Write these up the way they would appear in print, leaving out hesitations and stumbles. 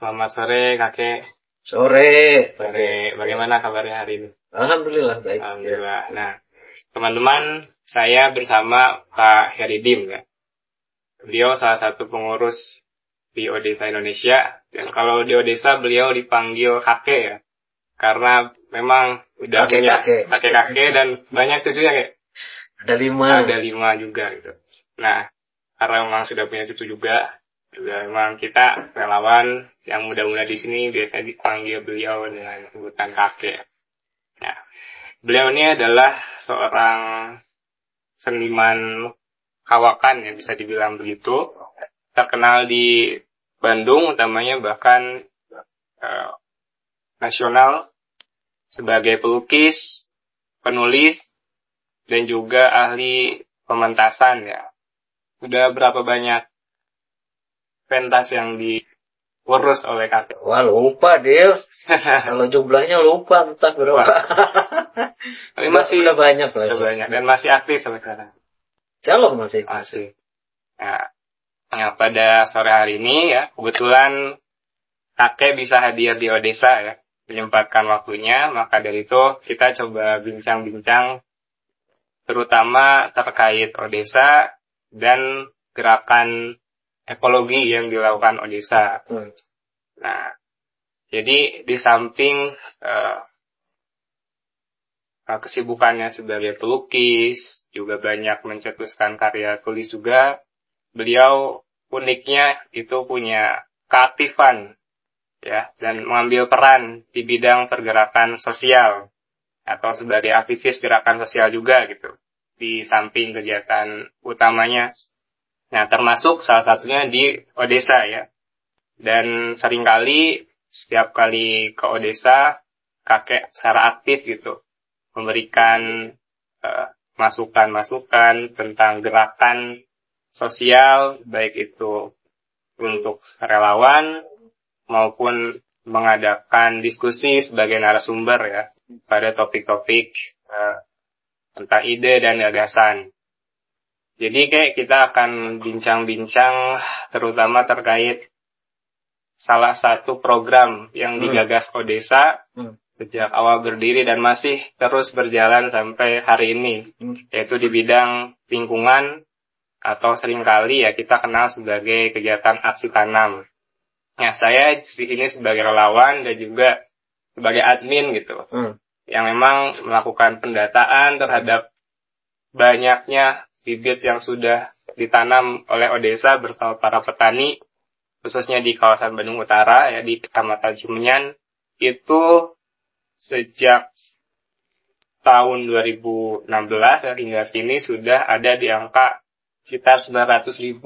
Selamat sore, kakek. Sore. Bagaimana kabarnya hari ini? Alhamdulillah baik. Alhamdulillah. Nah, teman-teman, saya bersama Pak Heridim ya. Beliau salah satu pengurus di Odesa Indonesia. Dan kalau di Odesa beliau dipanggil kakek ya. Karena memang udah punya kakek-kakek dan banyak cucunya kayak. Ada 5. Ada 5 juga gitu. Nah, karena memang sudah punya cucu juga memang kita relawan yang muda-muda di sini biasanya dipanggil beliau dengan sebutan kakek. Nah, beliau ini adalah seorang seniman kawakan ya, bisa dibilang begitu. Terkenal di Bandung utamanya, bahkan nasional sebagai pelukis, penulis, dan juga ahli pementasan ya. Udah berapa banyak pentas yang diurus oleh kakek? Wah, lupa Del. Kalau jumlahnya lupa entah berapa. Tapi masih udah banyak lah. Udah banyak dan masih aktif sampai sekarang. Calon masih. Nah, pada sore hari ini ya, kebetulan kakek bisa hadir di Odesa ya, menyempatkan waktunya. Maka dari itu kita coba bincang-bincang terutama terkait Odesa dan gerakan ekologi yang dilakukan Odesa. Nah, jadi di samping kesibukannya sebagai pelukis, juga banyak mencetuskan karya tulis juga, beliau uniknya itu punya keaktifan ya, dan mengambil peran di bidang pergerakan sosial atau sebagai aktivis gerakan sosial juga gitu, di samping kegiatan utamanya. Nah, termasuk salah satunya di Odesa ya. Dan seringkali setiap kali ke Odesa, kakek secara aktif gitu memberikan masukan-masukan tentang gerakan sosial, baik itu untuk relawan maupun mengadakan diskusi sebagai narasumber ya pada topik-topik tentang ide dan gagasan. Jadi kayak kita akan bincang-bincang terutama terkait salah satu program yang digagas Odesa sejak awal berdiri dan masih terus berjalan sampai hari ini, yaitu di bidang lingkungan atau seringkali ya kita kenal sebagai kegiatan aksi tanam. Nah, saya di sini sebagai relawan dan juga sebagai admin gitu, yang memang melakukan pendataan terhadap banyaknya bibit yang sudah ditanam oleh Odesa bersama para petani, khususnya di kawasan Bandung Utara, ya di Kecamatan Cimenyan, itu sejak tahun 2016 ya, hingga kini sudah ada di angka sekitar 900.000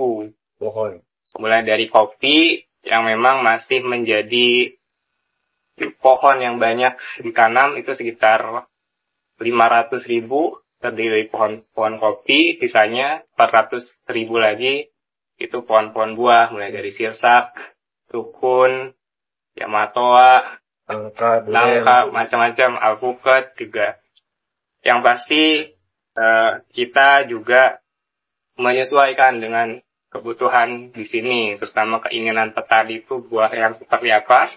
pohon. Mulai dari kopi yang memang masih menjadi pohon yang banyak ditanam itu sekitar 500.000, terdiri dari pohon kopi, sisanya 400.000 lagi itu pohon-pohon buah, mulai dari sirsak, sukun, yamatoa, nangka, macam-macam, alpukat juga. Yang pasti kita juga menyesuaikan dengan kebutuhan di sini, terutama keinginan petani itu buah yang seperti apa,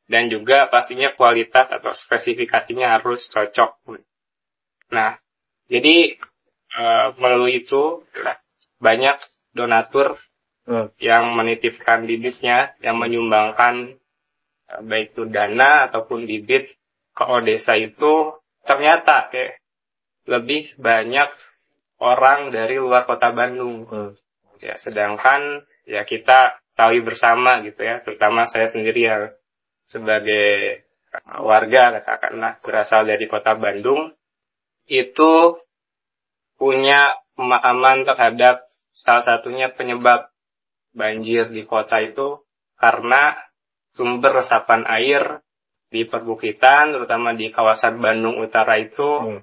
dan juga pastinya kualitas atau spesifikasinya harus cocok. Nah, jadi melalui itu banyak donatur yang menitipkan bibitnya, yang menyumbangkan baik itu dana ataupun bibit ke Odesa itu ternyata kayak lebih banyak orang dari luar kota Bandung. Ya, sedangkan ya kita tahu bersama gitu ya, terutama saya sendiri yang sebagai warga katakanlah berasal dari kota Bandung, itu punya pemahaman terhadap salah satunya penyebab banjir di kota itu karena sumber resapan air di perbukitan, terutama di kawasan Bandung Utara itu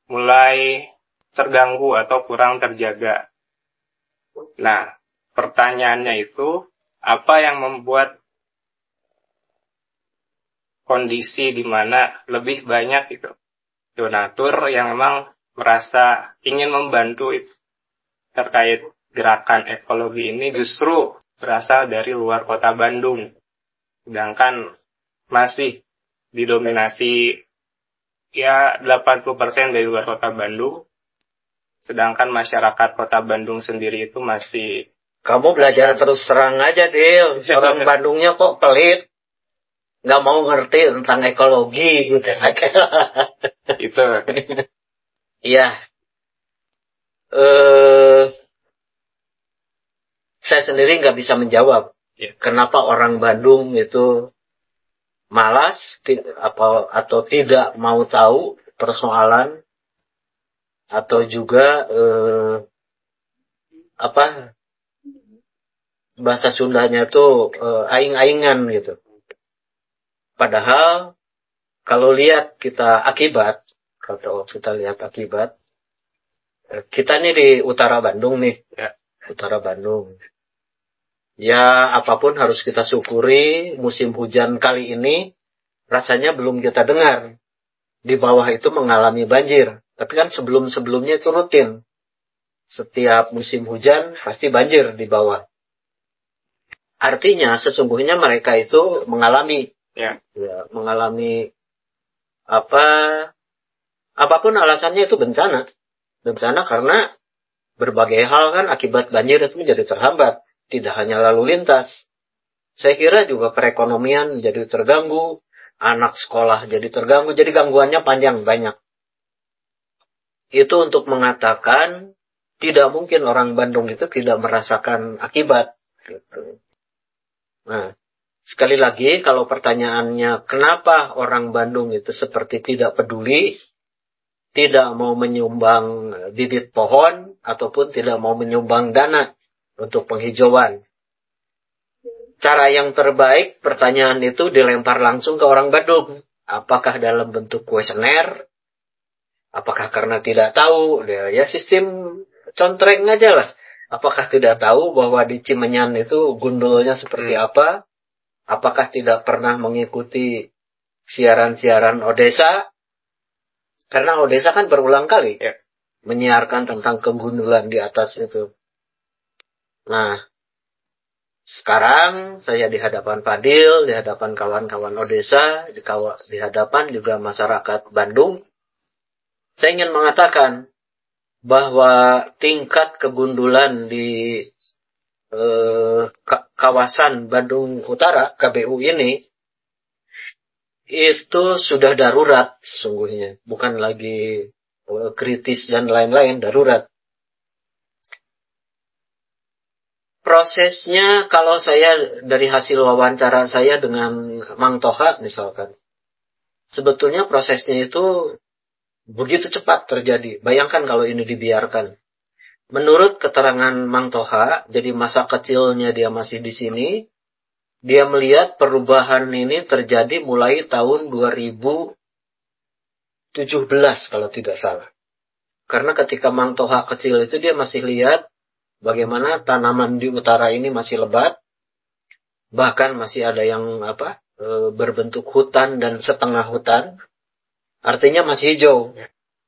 mulai terganggu atau kurang terjaga. Nah, pertanyaannya itu, apa yang membuat kondisi di mana lebih banyak itu donatur yang memang merasa ingin membantu terkait gerakan ekologi ini justru berasal dari luar kota Bandung. sedangkan masih didominasi ya 80% dari luar kota Bandung, sedangkan masyarakat kota Bandung sendiri itu masih... Kamu belajar terus terang aja, Dil. Orang Bandungnya kok pelit. Nggak mau ngerti tentang ekologi gitu aja. Itu. Iya. Saya sendiri nggak bisa menjawab. Ya. Kenapa orang Bandung itu malas atau tidak mau tahu persoalan, atau juga bahasa Sundanya itu aing-aingan gitu. Padahal kalau lihat kita lihat akibat, kita nih di utara Bandung nih, ya. Utara Bandung. Ya apapun harus kita syukuri, musim hujan kali ini rasanya belum kita dengar. Di bawah itu mengalami banjir. Tapi kan sebelum-sebelumnya itu rutin. Setiap musim hujan pasti banjir di bawah. Artinya sesungguhnya mereka itu mengalami mengalami apapun alasannya itu bencana. Bencana karena berbagai hal kan akibat banjir itu menjadi terhambat. Tidak hanya lalu lintas. Saya kira juga perekonomian jadi terganggu. Anak sekolah jadi terganggu. Jadi gangguannya panjang banyak. Itu untuk mengatakan tidak mungkin orang Bandung itu tidak merasakan akibat. Gitu. Nah, sekali lagi, kalau pertanyaannya kenapa orang Bandung itu seperti tidak peduli, tidak mau menyumbang bibit pohon, ataupun tidak mau menyumbang dana untuk penghijauan. Cara yang terbaik, pertanyaan itu dilempar langsung ke orang Bandung. Apakah dalam bentuk kuesioner? Apakah karena tidak tahu? Ya sistem contreng aja lah. Apakah tidak tahu bahwa di Cimenyan itu gundulnya seperti apa? Apakah tidak pernah mengikuti siaran-siaran Odesa? Karena Odesa kan berulang kali menyiarkan tentang kegundulan di atas itu. Nah, sekarang saya di hadapan Fadil, di hadapan kawan-kawan Odesa, di hadapan juga masyarakat Bandung, saya ingin mengatakan bahwa tingkat kegundulan di kawasan Bandung Utara, KBU ini, itu sudah darurat sesungguhnya. Bukan lagi kritis dan lain-lain, darurat. Prosesnya kalau saya dari hasil wawancara saya dengan Mang Toha misalkan, sebetulnya prosesnya itu begitu cepat terjadi. Bayangkan kalau ini dibiarkan. Menurut keterangan Mang Toha, jadi masa kecilnya dia masih di sini, dia melihat perubahan ini terjadi mulai tahun 2017 kalau tidak salah. Karena ketika Mang Toha kecil itu dia masih lihat bagaimana tanaman di utara ini masih lebat, bahkan masih ada yang berbentuk hutan dan setengah hutan. Artinya masih hijau.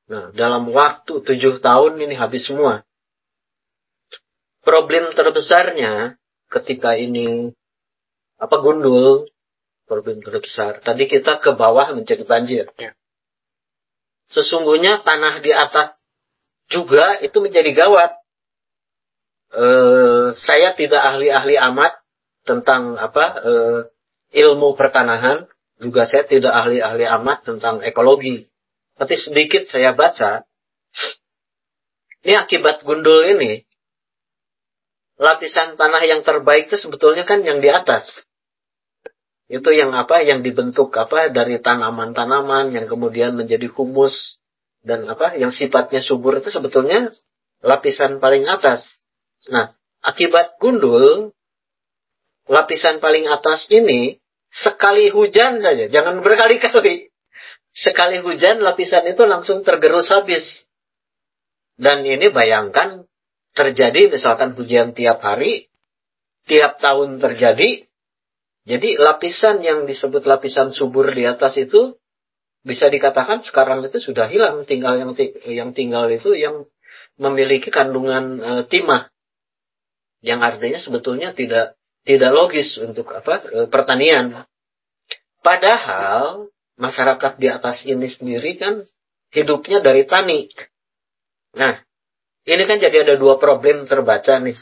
Nah, dalam waktu 7 tahun ini habis semua. Problem terbesarnya ketika ini gundul, problem terbesar. Tadi kita ke bawah menjadi banjir. Sesungguhnya tanah di atas juga itu menjadi gawat. Saya tidak ahli-ahli amat tentang ilmu pertanahan. Juga saya tidak ahli-ahli amat tentang ekologi. Tapi sedikit saya baca, ini akibat gundul ini, lapisan tanah yang terbaik itu sebetulnya kan yang di atas. Itu yang yang dibentuk dari tanaman-tanaman yang kemudian menjadi humus dan yang sifatnya subur itu sebetulnya lapisan paling atas. Nah, akibat gundul, lapisan paling atas ini sekali hujan saja, jangan berkali-kali. Sekali hujan, lapisan itu langsung tergerus habis. Dan ini bayangkan, terjadi misalkan hujan tiap hari, tiap tahun terjadi. Jadi lapisan yang disebut lapisan subur di atas itu, bisa dikatakan sekarang itu sudah hilang. Tinggal yang tinggal itu yang memiliki kandungan timah. Yang artinya sebetulnya tidak logis untuk pertanian. Padahal masyarakat di atas ini sendiri kan hidupnya dari tani. Nah, ini kan jadi ada dua problem terbaca nih.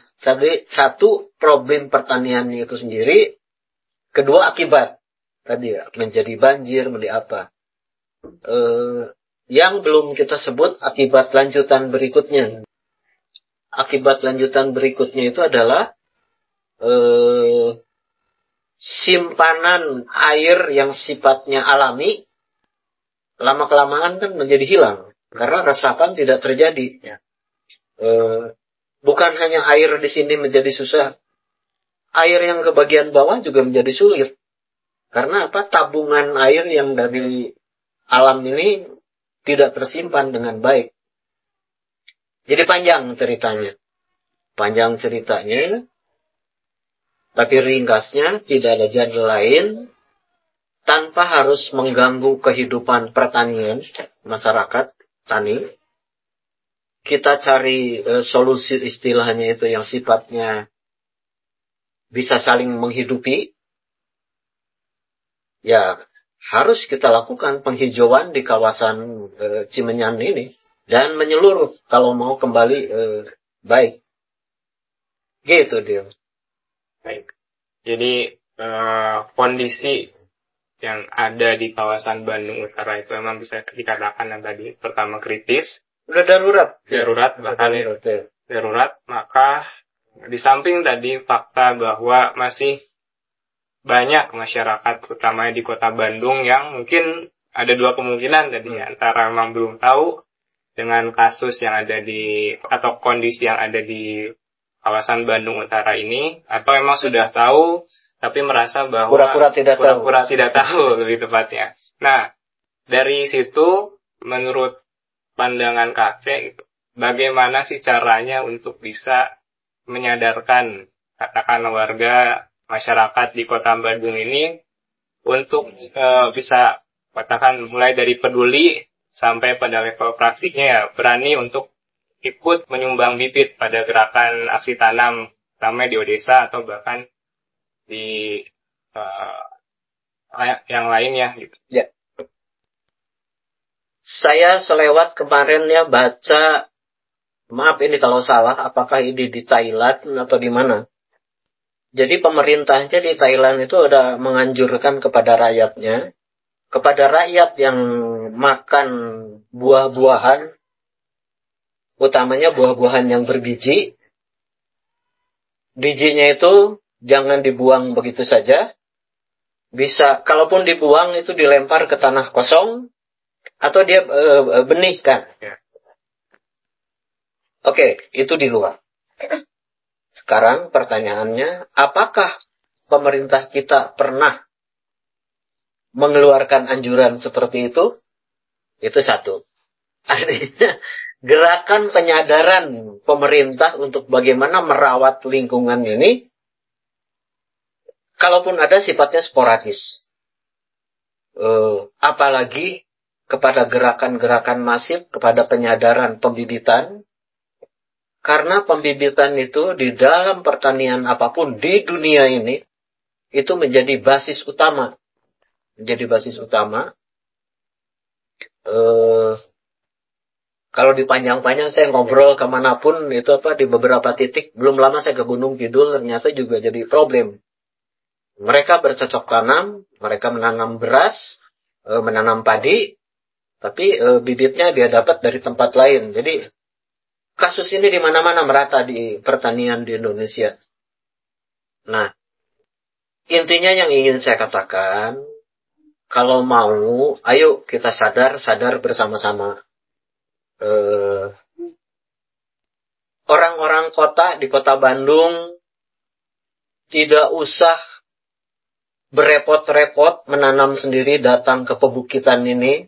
Satu, problem pertaniannya itu sendiri. Kedua, akibat. Tadi ya, menjadi banjir, menjadi apa. Yang belum kita sebut akibat lanjutan berikutnya. Akibat lanjutan berikutnya itu adalah simpanan air yang sifatnya alami, lama-kelamaan kan menjadi hilang. Karena resapan tidak terjadi. Bukan hanya air di sini menjadi susah, air yang ke bagian bawah juga menjadi sulit. Karena apa? Tabungan air yang dari alam ini tidak tersimpan dengan baik. Jadi panjang ceritanya. Tapi ringkasnya tidak ada jalan lain tanpa harus mengganggu kehidupan pertanian masyarakat tani. Kita cari solusi istilahnya itu yang sifatnya bisa saling menghidupi. Ya, harus kita lakukan penghijauan di kawasan Cimenyan ini. Dan menyeluruh kalau mau kembali baik. Gitu dia. Baik. Jadi kondisi yang ada di kawasan Bandung Utara itu memang bisa dikatakan yang tadi pertama kritis. Udah darurat. Darurat, maka di samping tadi fakta bahwa masih banyak masyarakat, terutama di kota Bandung, yang mungkin ada dua kemungkinan tadi, antara memang belum tahu dengan kasus yang ada atau kondisi yang ada di kawasan Bandung Utara ini, atau memang sudah tahu, tapi merasa bahwa pura-pura tidak tahu lebih tepatnya. Nah, dari situ, menurut pandangan kakek, bagaimana sih caranya untuk bisa menyadarkan katakanlah warga masyarakat di kota Bandung ini untuk bisa katakan mulai dari peduli sampai pada level praktiknya ya berani untuk ikut menyumbang bibit pada gerakan aksi tanam, terutama di Odesa atau bahkan di yang lainnya gitu. Ya. Saya selewat kemarin ya baca, maaf ini kalau salah, apakah ini di Thailand atau di mana. Jadi pemerintahnya di Thailand itu udah menganjurkan kepada rakyatnya, kepada rakyat yang makan buah-buahan, utamanya buah-buahan yang berbiji, bijinya itu jangan dibuang begitu saja. Bisa, kalaupun dibuang itu dilempar ke tanah kosong, atau dia benihkan. Ya. Oke, itu di luar. Sekarang pertanyaannya, apakah pemerintah kita pernah mengeluarkan anjuran seperti itu? Itu satu. Artinya, gerakan penyadaran pemerintah untuk bagaimana merawat lingkungan ini, kalaupun ada sifatnya sporadis. Apalagi kepada gerakan-gerakan masif, kepada penyadaran pembibitan. Karena pembibitan itu di dalam pertanian apapun di dunia ini, itu menjadi basis utama. Kalau dipanjang-panjang saya ngobrol kemanapun, itu di beberapa titik. Belum lama saya ke Gunung Kidul, ternyata juga jadi problem. Mereka bercocok tanam, mereka menanam beras, menanam padi, tapi bibitnya dia dapat dari tempat lain. Jadi kasus ini di mana-mana merata di pertanian di Indonesia. Nah, intinya yang ingin saya katakan, kalau mau, ayo kita sadar bersama-sama. Orang-orang kota di kota Bandung tidak usah berepot-repot menanam sendiri, datang ke pebukitan ini.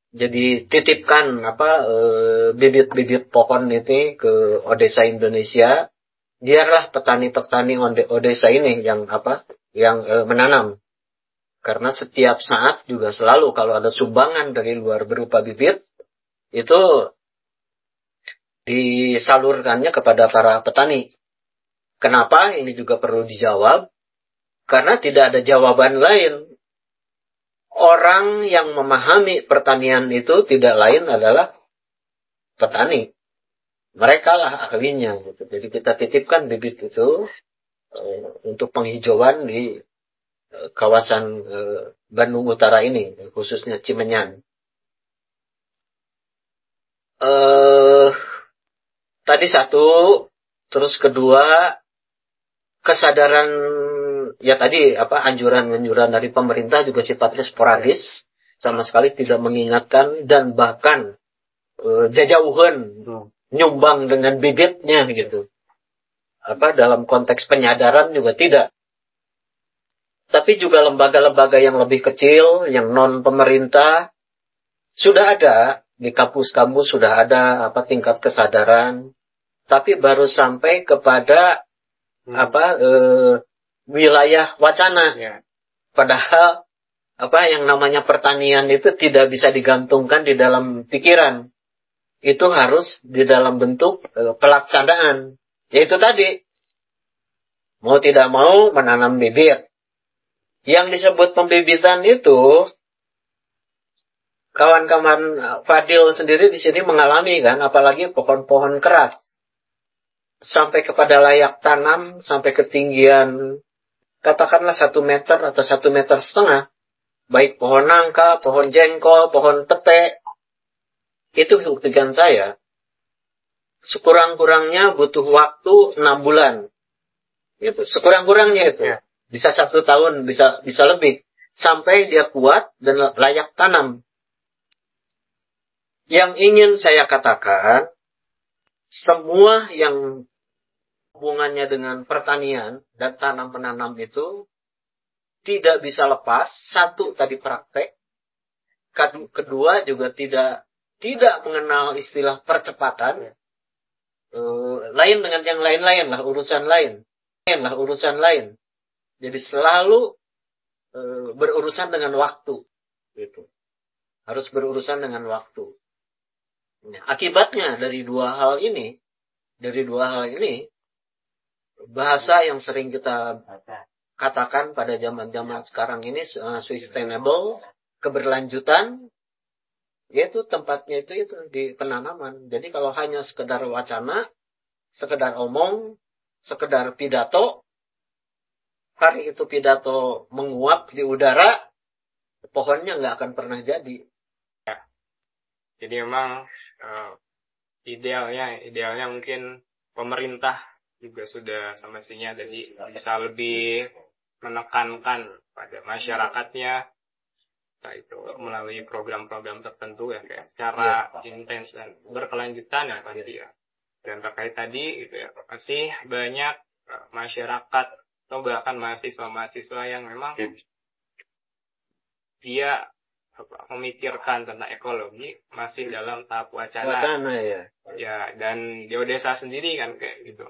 Jadi titipkan bibit-bibit pohon itu ke Odesa Indonesia. Biarlah petani-petani Odesa ini yang menanam. Karena setiap saat juga selalu kalau ada sumbangan dari luar berupa bibit, itu disalurkannya kepada para petani. Kenapa? Ini juga perlu dijawab. Karena tidak ada jawaban lain. orang yang memahami pertanian itu tidak lain adalah petani. Mereka lah ahlinya. Gitu. Jadi kita titipkan bibit itu untuk penghijauan di kawasan Bandung Utara ini, khususnya Cimenyan. Tadi satu, terus kedua, kesadaran, ya tadi anjuran-anjuran dari pemerintah juga sifatnya sporadis, sama sekali tidak mengingatkan dan bahkan jajauhan nyumbang dengan bibitnya gitu. Dalam konteks penyadaran juga tidak. Tapi juga lembaga-lembaga yang lebih kecil, yang non pemerintah, sudah ada di kampus-kampus, sudah ada tingkat kesadaran, tapi baru sampai kepada wilayah wacana. Padahal yang namanya pertanian itu tidak bisa digantungkan di dalam pikiran. Itu harus di dalam bentuk pelaksanaan. Yaitu tadi, mau tidak mau menanam bibit. Yang disebut pembibitan itu, kawan-kawan Fadil sendiri di sini mengalami kan, apalagi pohon-pohon keras. Sampai kepada layak tanam, sampai ketinggian, katakanlah 1 meter atau 1,5 meter. Baik pohon nangka, pohon jengkol, pohon pete. Itu buktikan saya. Sekurang-kurangnya butuh waktu 6 bulan. Gitu. Sekurang-kurangnya itu. Ya. Bisa 1 tahun, bisa lebih. Sampai dia kuat dan layak tanam. Yang ingin saya katakan, semua yang hubungannya dengan pertanian dan tanam-penanam itu tidak bisa lepas. 1, tadi praktek. Kedua, juga tidak mengenal istilah percepatan. Lain dengan yang lain-lain lah, urusan lain. Jadi selalu berurusan dengan waktu. Gitu. Harus berurusan dengan waktu. Akibatnya dari dua hal ini, bahasa yang sering kita katakan pada zaman-zaman sekarang ini, sustainable, keberlanjutan, yaitu tempatnya itu di penanaman. Jadi kalau hanya sekedar wacana, sekedar omong, sekedar pidato, hari itu pidato menguap di udara, pohonnya nggak akan pernah jadi. Jadi memang idealnya mungkin pemerintah juga sudah semestinya jadi bisa lebih menekankan pada masyarakatnya, entah itu melalui program-program tertentu ya, kayak secara intens dan berkelanjutan ya pasti ya. Dan terkait tadi gitu ya, masih banyak masyarakat atau bahkan mahasiswa yang memang dia memikirkan tentang ekologi masih dalam tahap wacana ya. Dan geodesa sendiri kan kayak gitu,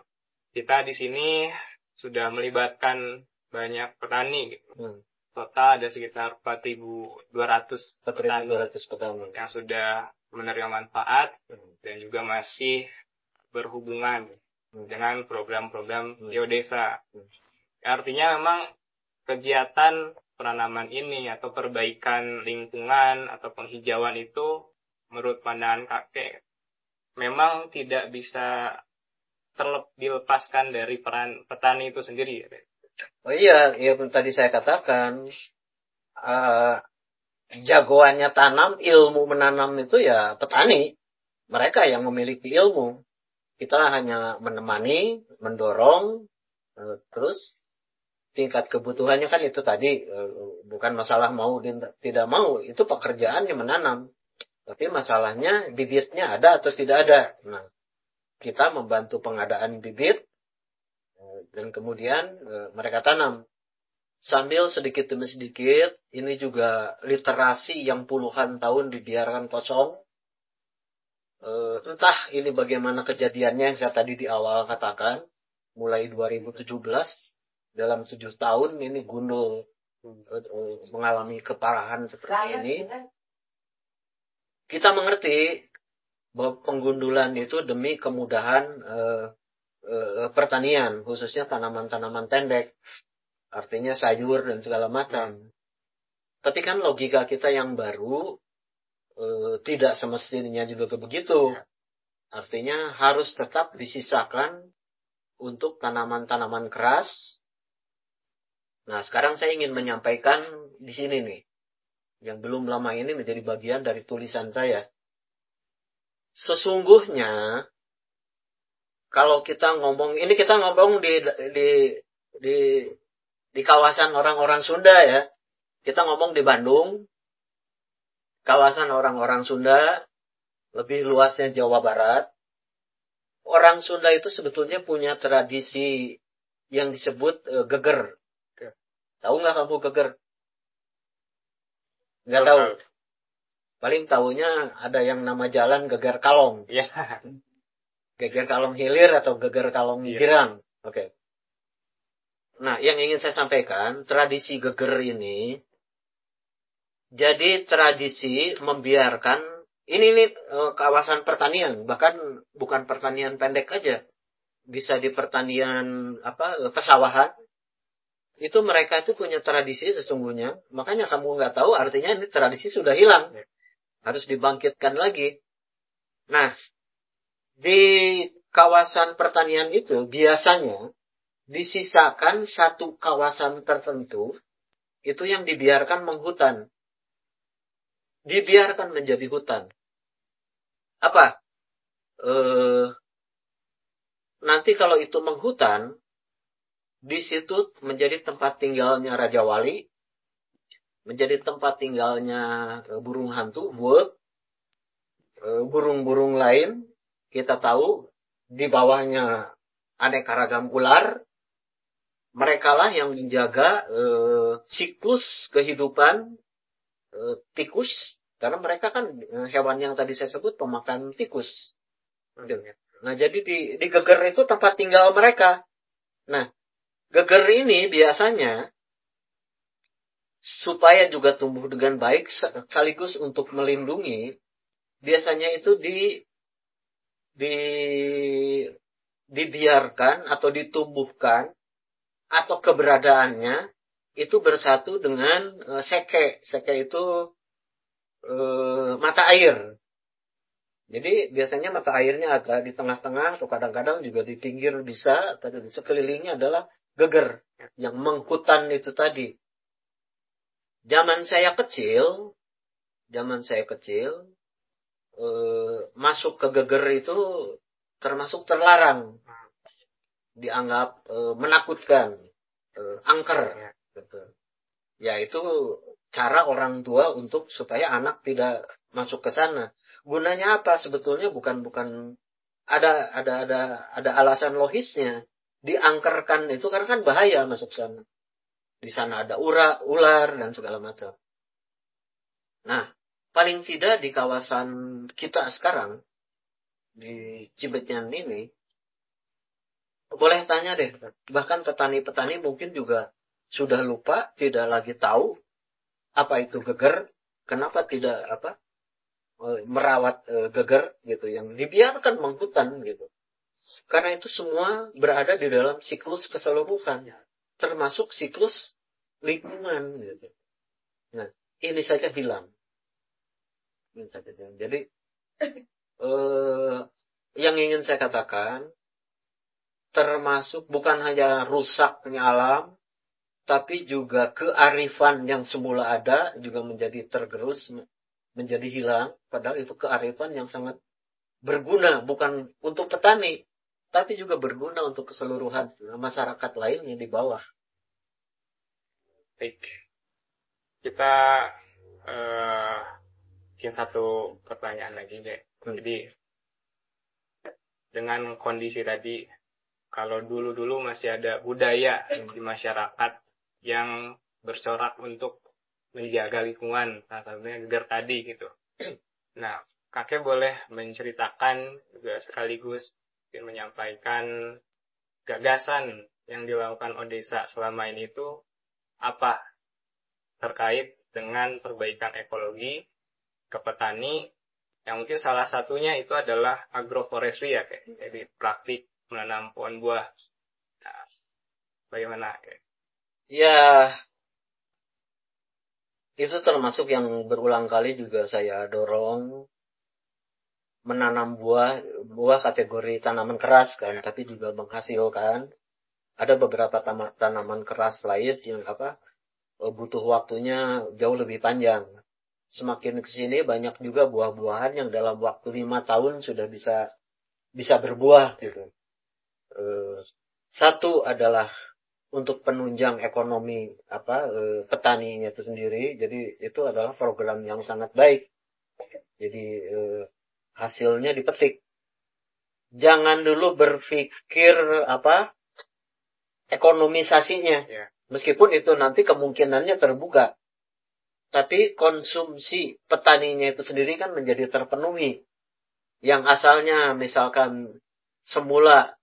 kita di sini sudah melibatkan banyak petani gitu. Total ada sekitar 4.200 petani yang sudah menerima manfaat dan juga masih berhubungan dengan program-program geodesa. Artinya memang kegiatan penanaman ini atau perbaikan lingkungan atau penghijauan itu menurut pandangan kakek memang tidak bisa dilepaskan dari peran petani itu sendiri. Oh iya, tadi saya katakan jagoannya tanam, ilmu menanam itu ya petani. Mereka yang memiliki ilmu. Kita hanya menemani, mendorong, terus tingkat kebutuhannya kan itu tadi, bukan masalah mau tidak mau, itu pekerjaannya menanam. Tapi masalahnya bibitnya ada atau tidak ada. Nah, kita membantu pengadaan bibit dan kemudian mereka tanam. Sambil sedikit demi sedikit, ini juga literasi yang puluhan tahun dibiarkan kosong. Entah ini bagaimana kejadiannya yang saya tadi di awal katakan, mulai 2017, dalam 7 tahun ini gundul mengalami keparahan seperti ini. Kita mengerti bahwa penggundulan itu demi kemudahan pertanian, khususnya tanaman-tanaman pendek, artinya sayur dan segala macam. Tapi kan logika kita yang baru tidak semestinya juga begitu. Artinya harus tetap disisakan untuk tanaman-tanaman keras. Nah, sekarang saya ingin menyampaikan di sini nih, yang belum lama ini menjadi bagian dari tulisan saya. Sesungguhnya, kalau kita ngomong, ini kita ngomong di kawasan orang-orang Sunda ya. Kita ngomong di Bandung, kawasan orang-orang Sunda, lebih luasnya Jawa Barat. Orang Sunda itu sebetulnya punya tradisi yang disebut geger. Tahu nggak kamu geger? Nggak tahu. Paling tahunya ada yang nama jalan Geger Kalong. Iya. Geger Kalong Hilir atau Geger Kalong Girang. Oke. Nah, yang ingin saya sampaikan, tradisi geger ini, jadi tradisi membiarkan, ini kawasan pertanian, bahkan bukan pertanian pendek aja. Bisa di pertanian pesawahan. Itu mereka itu punya tradisi sesungguhnya. Makanya kamu nggak tahu, artinya ini tradisi sudah hilang. Harus dibangkitkan lagi. Nah, di kawasan pertanian itu biasanya disisakan satu kawasan tertentu, itu yang dibiarkan menghutan. Dibiarkan menjadi hutan. Apa? Nanti kalau itu menghutan, di situ menjadi tempat tinggalnya Raja Wali, menjadi tempat tinggalnya burung hantu, burung-burung lain. Kita tahu di bawahnya aneka ragam ular. Mereka lah yang menjaga siklus kehidupan tikus, karena mereka kan hewan yang tadi saya sebut pemakan tikus. Nah, jadi di geger itu tempat tinggal mereka. Nah, geger ini biasanya supaya juga tumbuh dengan baik sekaligus untuk melindungi, biasanya itu dibiarkan atau ditumbuhkan atau keberadaannya itu bersatu dengan seke. Seke itu mata air. Jadi biasanya mata airnya agak di tengah-tengah atau kadang-kadang juga di pinggir bisa, atau di sekelilingnya adalah geger yang menghutan itu tadi. Zaman saya kecil, masuk ke geger itu termasuk terlarang, dianggap menakutkan, angker. Gitu. Ya itu cara orang tua untuk supaya anak tidak masuk ke sana. Gunanya apa? Sebetulnya bukan ada alasan logisnya. Diangkerkan itu karena kan bahaya masuk sana. Di sana ada ular dan segala macam. Nah, paling tidak di kawasan kita sekarang di Cibetyan ini, boleh tanya deh, bahkan petani-petani mungkin juga sudah lupa, tidak lagi tahu apa itu geger, kenapa tidak merawat geger gitu, yang dibiarkan menghutan gitu. Karena itu semua berada di dalam siklus keseluruhan, termasuk siklus lingkungan gitu. Nah, ini saja hilang. Jadi yang ingin saya katakan, termasuk bukan hanya rusaknya alam, tapi juga kearifan yang semula ada juga menjadi tergerus, menjadi hilang. Padahal itu kearifan yang sangat berguna, bukan untuk petani, tapi juga berguna untuk keseluruhan masyarakat lain yang di bawah. Baik. Kita mungkin satu pertanyaan lagi, Dek. Jadi, dengan kondisi tadi, kalau dulu-dulu masih ada budaya di masyarakat yang bercorak untuk menjaga lingkungan, salah satunya geger tadi gitu. Nah, kakek boleh menceritakan juga sekaligus menyampaikan gagasan yang dilakukan Odesa selama ini itu apa terkait dengan perbaikan ekologi ke petani, yang mungkin salah satunya itu adalah agroforestry ya, kayak jadi praktik menanam pohon buah. Nah, bagaimana kayak? Ya, Itu termasuk yang berulang kali juga saya dorong menanam buah kategori tanaman keras kan, tapi juga menghasilkan. Ada beberapa tanaman keras lain yang butuh waktunya jauh lebih panjang. Semakin kesini banyak juga buah-buahan yang dalam waktu 5 tahun sudah bisa berbuah gitu. Satu adalah untuk penunjang ekonomi petaninya itu sendiri. Jadi itu adalah program yang sangat baik. Jadi hasilnya dipetik. Jangan dulu berpikir ekonomisasinya. Meskipun itu nanti kemungkinannya terbuka. Tapi konsumsi petaninya itu sendiri kan menjadi terpenuhi. Yang asalnya misalkan semula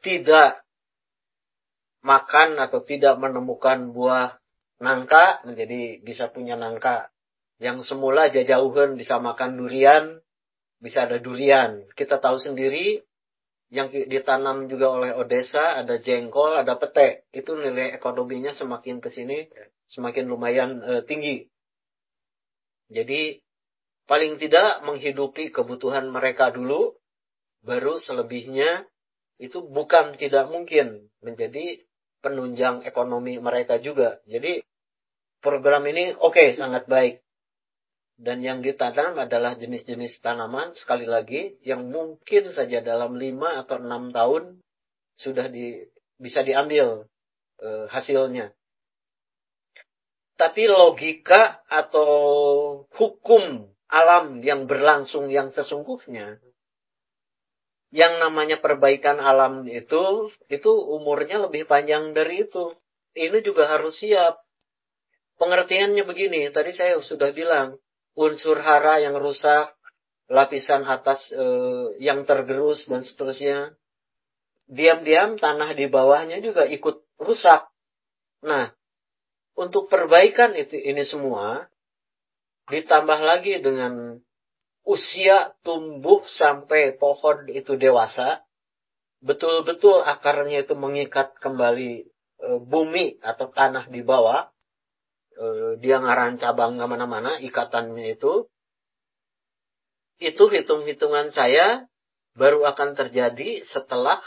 tidak makan atau tidak menemukan buah nangka, menjadi bisa punya nangka. Yang semula jauhan bisa makan durian, bisa ada durian. Kita tahu sendiri, yang ditanam juga oleh Odesa, ada jengkol, ada pete. Itu nilai ekonominya semakin ke sini, semakin lumayan tinggi. Jadi, paling tidak menghidupi kebutuhan mereka dulu, baru selebihnya itu bukan tidak mungkin menjadi penunjang ekonomi mereka juga. Jadi program ini sangat baik. Dan yang ditanam adalah jenis-jenis tanaman, sekali lagi, yang mungkin saja dalam 5 atau 6 tahun sudah bisa diambil hasilnya. Tapi logika atau hukum alam yang berlangsung yang sesungguhnya, yang namanya perbaikan alam itu umurnya lebih panjang dari itu. Ini juga harus siap. Pengertiannya begini, tadi saya sudah bilang, unsur hara yang rusak, lapisan atas yang tergerus dan seterusnya. Diam-diam tanah di bawahnya juga ikut rusak. Nah, untuk perbaikan ini semua, ditambah lagi dengan usia tumbuh sampai pohon itu dewasa, betul-betul akarnya itu mengikat kembali bumi atau tanah di bawah, dia ngaran cabang kemana-mana, ikatannya itu hitung-hitungan saya baru akan terjadi setelah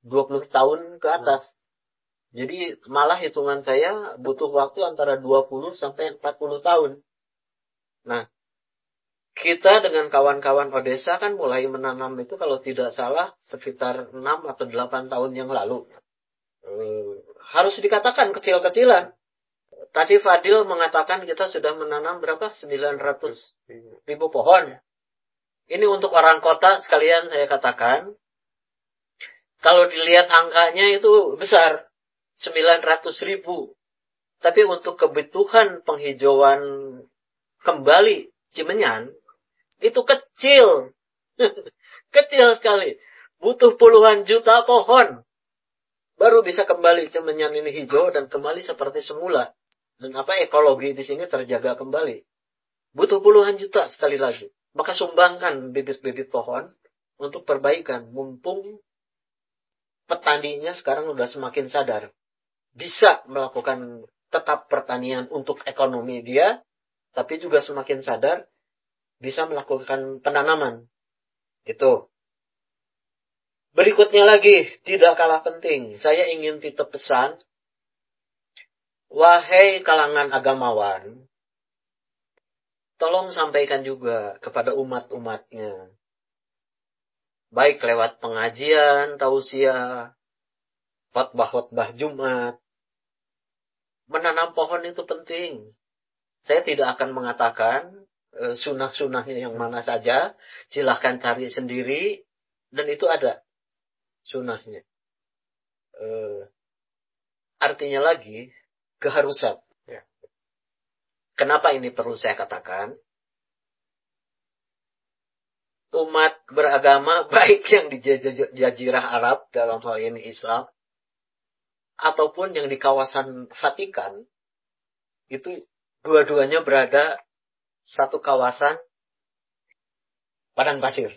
20 tahun ke atas. Jadi malah hitungan saya butuh waktu antara 20 sampai 40 tahun. Nah, kita dengan kawan-kawan Odesa kan mulai menanam itu kalau tidak salah sekitar 6 atau 8 tahun yang lalu. Harus dikatakan kecil-kecilan. Tadi Fadil mengatakan kita sudah menanam berapa? 900 ribu pohon. Ini untuk orang kota sekalian saya katakan. Kalau dilihat angkanya itu besar. 900 ribu. Tapi untuk kebutuhan penghijauan kembali Cimenyan, itu kecil. Kecil sekali. Butuh puluhan juta pohon. Baru bisa kembali Cimenyan ini hijau dan kembali seperti semula. Dan ekologi di sini terjaga kembali. Butuh puluhan juta sekali lagi. Maka sumbangkan bibit-bibit pohon untuk perbaikan. Mumpung petaninya sekarang sudah semakin sadar. Bisa melakukan tetap pertanian untuk ekonomi dia. Tapi juga semakin sadar bisa melakukan penanaman. Itu. Berikutnya lagi, tidak kalah penting. Saya ingin titip pesan. Wahai kalangan agamawan, tolong sampaikan juga kepada umat-umatnya. Baik lewat pengajian, tausiah, khotbah-khotbah Jumat. Menanam pohon itu penting. Saya tidak akan mengatakan sunah-sunahnya yang mana saja. Silahkan cari sendiri. Dan itu ada sunahnya. Artinya lagi, keharusan. Ya. Kenapa ini perlu saya katakan? Umat beragama, baik yang di Jazirah Arab, dalam hal ini Islam, ataupun yang di kawasan Vatikan, itu dua-duanya berada satu kawasan padang pasir.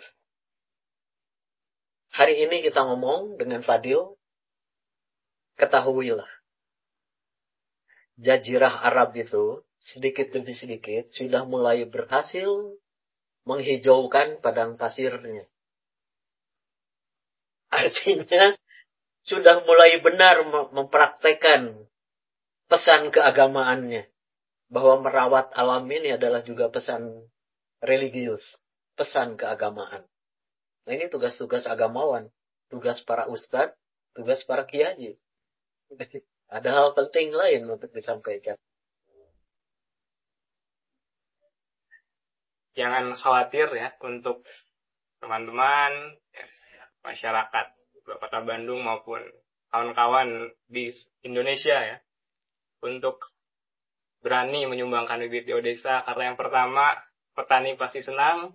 Hari ini kita ngomong dengan Fadil, ketahuilah, Jazirah Arab itu sedikit demi sedikit sudah mulai berhasil menghijaukan padang pasirnya. Artinya sudah mulai benar mempraktekkan pesan keagamaannya. Bahwa merawat alam ini adalah juga pesan religius, pesan keagamaan. Nah, ini tugas-tugas agamawan, tugas para ustadz, tugas para kiai. Ada hal penting lain untuk disampaikan. Jangan khawatir ya untuk teman-teman masyarakat Kota Bandung maupun kawan-kawan di Indonesia ya, untuk berani menyumbangkan bibit biodesa, karena yang pertama, petani pasti senang,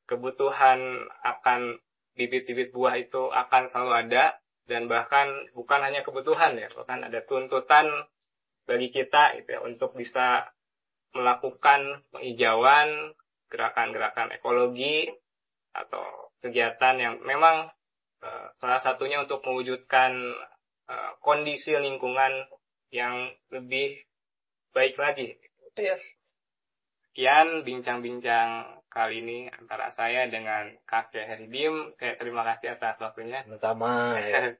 kebutuhan akan bibit-bibit buah itu akan selalu ada, dan bahkan bukan hanya kebutuhan ya, bahkan ada tuntutan bagi kita gitu ya, untuk bisa melakukan penghijauan, gerakan-gerakan ekologi, atau kegiatan yang memang salah satunya untuk mewujudkan kondisi lingkungan yang lebih baik lagi. Sekian bincang-bincang kali ini antara saya dengan Kakek Heridim. Terima kasih atas waktunya. Sama. Ya.